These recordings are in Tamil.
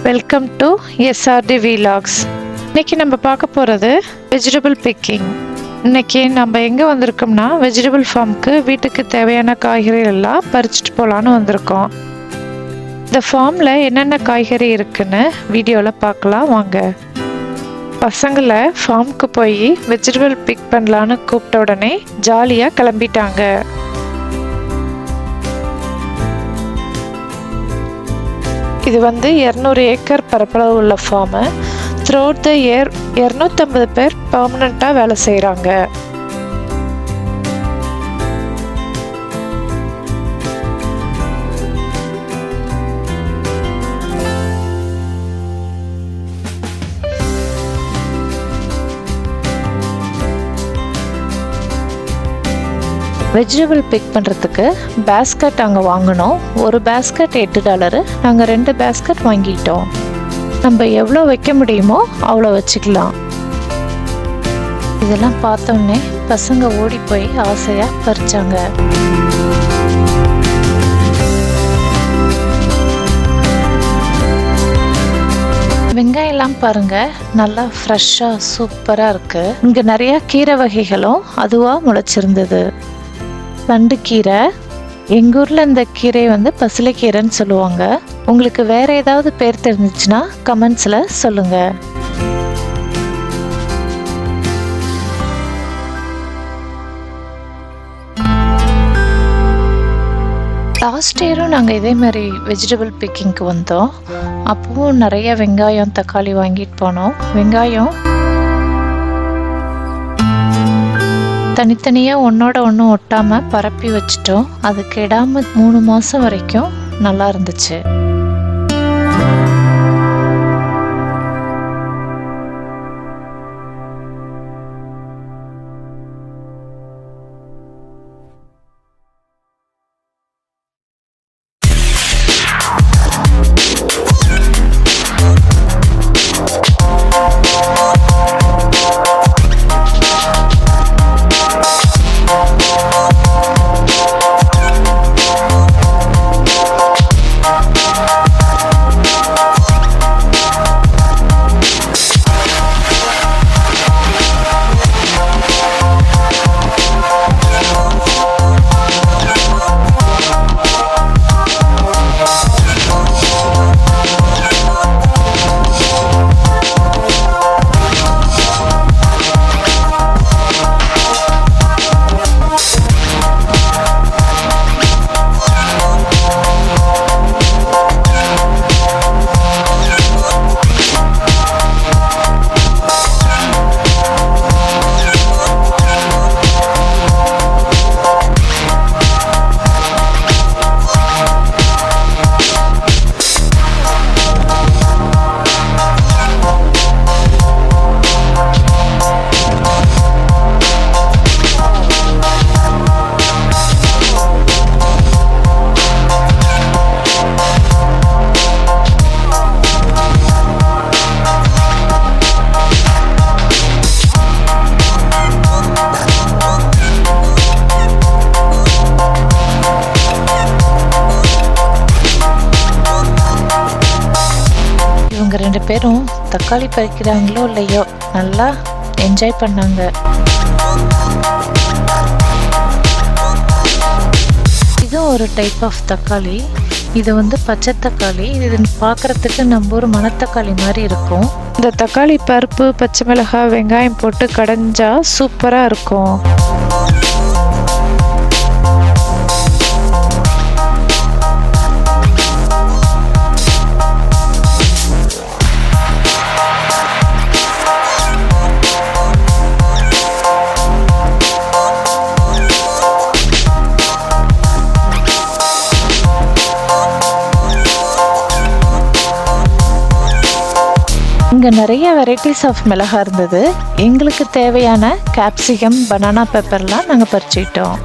Welcome to SRT vlogs. இன்னைக்கு நம்ம பார்க்க போகிறது வெஜிடபிள் பிக்கிங். இன்னைக்கு நம்ம எங்கே வந்திருக்கோம்னா வெஜிடபிள் ஃபார்முக்கு வீட்டுக்கு தேவையான காய்கறிகள் எல்லாம் பறிச்சுட்டு போகலான்னு வந்திருக்கோம். இந்த ஃபார்மில் என்னென்ன காய்கறி இருக்குன்னு வீடியோவில் பார்க்கலாம் வாங்க. பசங்களை ஃபார்முக்கு போய் வெஜிடபிள் பிக் பண்ணலான்னு கூப்பிட்ட உடனே ஜாலியாக கிளம்பிட்டாங்க. இது 200 ஏக்கர் பரப்பளவு உள்ள form. Through out the year 250 பேர் பர்மனண்ட்டாக வேலை செய்கிறாங்க. வெஜிடபிள் பிக் பண்ணுறதுக்கு பேஸ்கட் அங்கே வாங்கினோம். ஒரு பேஸ்கட் $8. நாங்கள் 2 பேஸ்கட் வாங்கிட்டோம். நம்ம எவ்வளோ வைக்க முடியுமோ அவ்வளோ வச்சுக்கலாம். இதெல்லாம் பார்த்தோன்னே பசங்க ஓடி போய் ஆசையாக பறிச்சாங்க. வெங்காயம்லாம் பாருங்க, நல்லா ஃப்ரெஷ்ஷாக சூப்பராக இருக்குது. இங்கே நிறையா கீரை வகைகளும் அதுவாக முளைச்சிருந்தது. தண்டு கீரை, எங்கள் ஊரில் இந்த கீரை பசலைக்கீரைன்னு சொல்லுவாங்க. உங்களுக்கு வேற ஏதாவது பேர் தெரிஞ்சிச்சுன்னா கமெண்ட்ஸில் சொல்லுங்கள். லாஸ்ட் இயரும் நாங்கள் இதே மாதிரி வெஜிடபிள் பிக்கிங்க்கு வந்தோம். அப்பவும் நிறைய வெங்காயம் தக்காளி வாங்கிட்டு போனோம். வெங்காயம் தனித்தனியாக ஒன்றோட ஒன்று ஒட்டாமல் பரப்பி வச்சிட்டோம். அது கெடாமல் 3 மாதம் வரைக்கும் நல்லா இருந்துச்சு. இவங்க 2 பேரும் தக்காளி பறிக்கிறாங்களோ இல்லையோ நல்லா என்ஜாய் பண்ணாங்க. இதுவும் ஒரு டைப் ஆஃப் தக்காளி. இது பச்சை தக்காளி. இது பார்க்குறதுக்கு நம்ம ஒரு மணத்தக்காளி மாதிரி இருக்கும். இந்த தக்காளி பருப்பு, பச்சை மிளகாய், வெங்காயம் போட்டு கடைஞ்சா சூப்பராக இருக்கும். இங்கே நிறைய வெரைட்டிஸ் ஆஃப் மிளகா இருந்தது. எங்களுக்கு தேவையான கேப்சிகம், பனானா பெப்பர்லாம் நாங்கள் பறிச்சுக்கிட்டோம்.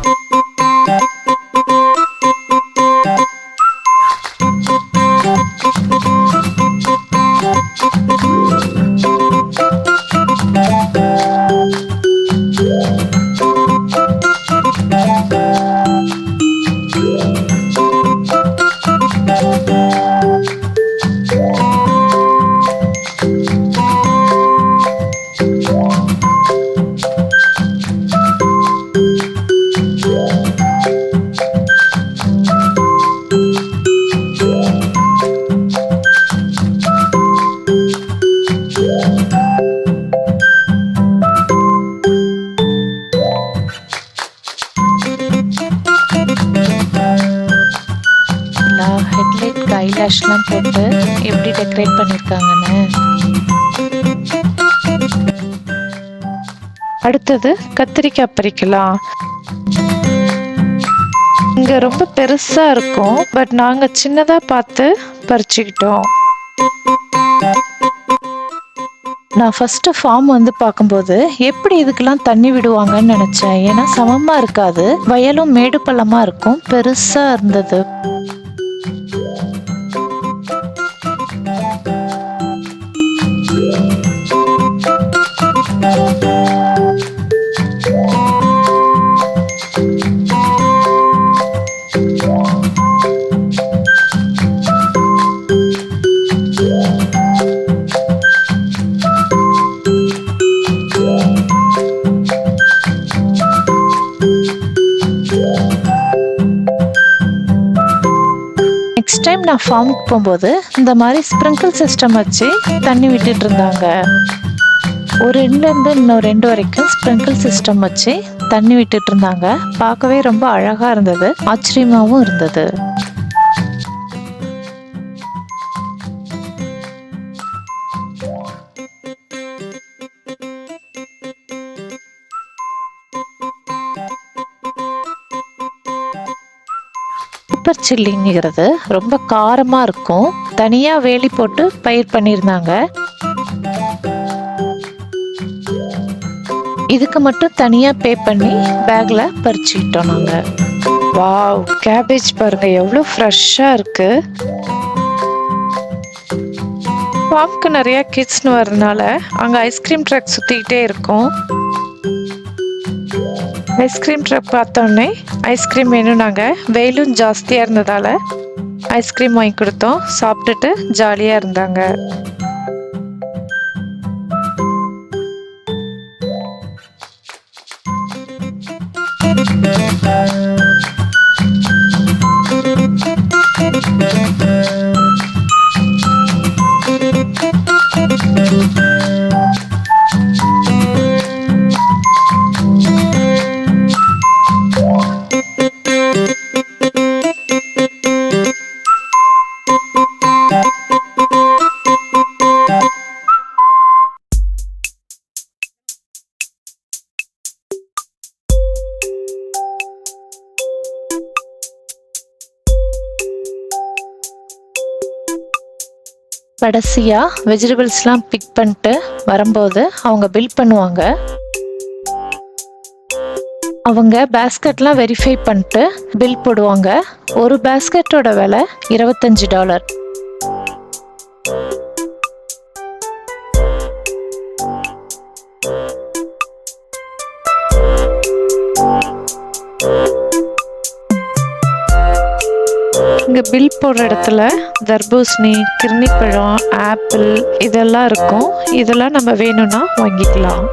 ஃப்ளாஷ்லாம் போட்டு எப்படி டெக்கரேட் பண்ணியிருக்காங்கன்னு. அடுத்தது கத்திரிக்காய் பறிக்கலாம். இங்க ரொம்ப பெருசா இருக்கும், பட் நாங்க சின்னதா பார்த்து பறிச்சுக்கிட்டோம். நான் ஃபர்ஸ்ட் ஃபார்ம் வந்து பார்க்கும்போது எப்படி இதுக்கெல்லாம் தண்ணி விடுவாங்கன்னு நினைச்சேன். ஏன்னா சமமா இருக்காது, வயலும் மேடு பள்ளமா இருக்கும், பெருசா இருந்தது. நெக்ஸ்ட் டைம் நான் ஃபார்முக்கு போகும்போது இந்த மாதிரி ஸ்ப்ரிங்கிள் சிஸ்டம் வச்சு தண்ணி விட்டுட்டு இருந்தாங்க. ஒரு ரெண்டுலேருந்து இன்னும் 2 வரைக்கும் ஸ்ப்ரிங்கிள் சிஸ்டம் வச்சு தண்ணி விட்டுட்டு இருந்தாங்க. பார்க்கவே ரொம்ப அழகா இருந்தது, ஆச்சரியமாகவும் இருந்தது. பெப்பர் சில்லிங்கிறது ரொம்ப காரமா இருக்கும். தனியா வேலி போட்டு பயிர் பண்ணியிருந்தாங்க. இதுக்கு மட்டும் தனியா பே பண்ணி பேக்ல பறிச்சுக்கிட்டோம் நாங்க. வாவ், கேபேஜ் பாருங்க எவ்வளவு ஃப்ரெஷ்ஷா இருக்கு. ஃபார்முக்கு நிறைய கிட்ஸ்னு வரதுனால அங்க ஐஸ்கிரீம் ட்ரக் சுத்திக்கிட்டே இருக்கும். ஐஸ்கிரீம் ட்ரக் பார்த்தோன்னே ஐஸ்கிரீம் வேணும். நாங்கள் வெயிலும் ஜாஸ்தியாக இருந்ததால் ஐஸ்கிரீம் வாங்கி கொடுத்தோம். சாப்பிட்டுட்டு ஜாலியாக இருந்தாங்க. கடைசியா வெஜிடபிள்ஸ்லாம் பிக் பண்ணிட்டு வரும்போது அவங்க பில் பண்ணுவாங்க. அவங்க பேஸ்கெட்லாம் வெரிஃபை பண்ணிட்டு பில் போடுவாங்க. ஒரு பேஸ்கெட்டோட விலை $25. இங்கே பில் போடுற இடத்துல தர்பூசணி, கிர்ணிப்பழம், ஆப்பிள் இதெல்லாம் இருக்கும். இதெல்லாம் நம்ம வேணும்னா வாங்கிக்கலாம்.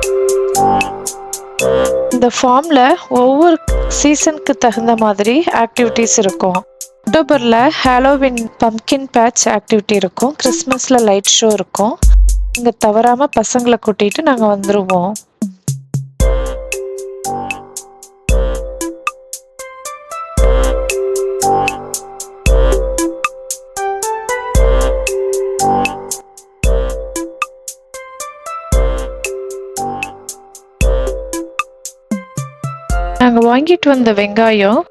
இந்த ஃபார்மில் ஒவ்வொரு சீசனுக்கு தகுந்த மாதிரி ஆக்டிவிட்டீஸ் இருக்கும். அக்டோபரில் ஹாலோவின் பம்கின் பேட்ச் ஆக்டிவிட்டி இருக்கும். கிறிஸ்மஸில் லைட் ஷோ இருக்கும். இங்கே தவறாமல் பசங்களை கூட்டிகிட்டு நாங்கள் வந்துடுவோம். நாங்கள் வாங்கிட்டு வந்த வெங்காயம்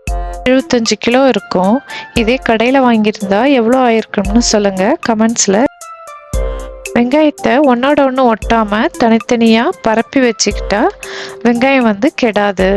75 கிலோ இருக்கும். இதே கடையில் வாங்கியிருந்தா எவ்வளோ ஆயிருக்கும்னு சொல்லுங்கள் கமெண்ட்ஸில். வெங்காயத்தை ஒன்றோட ஒன்று ஒட்டாமல் தனித்தனியாக பரப்பி வச்சுக்கிட்டா வெங்காயம் கெடாது.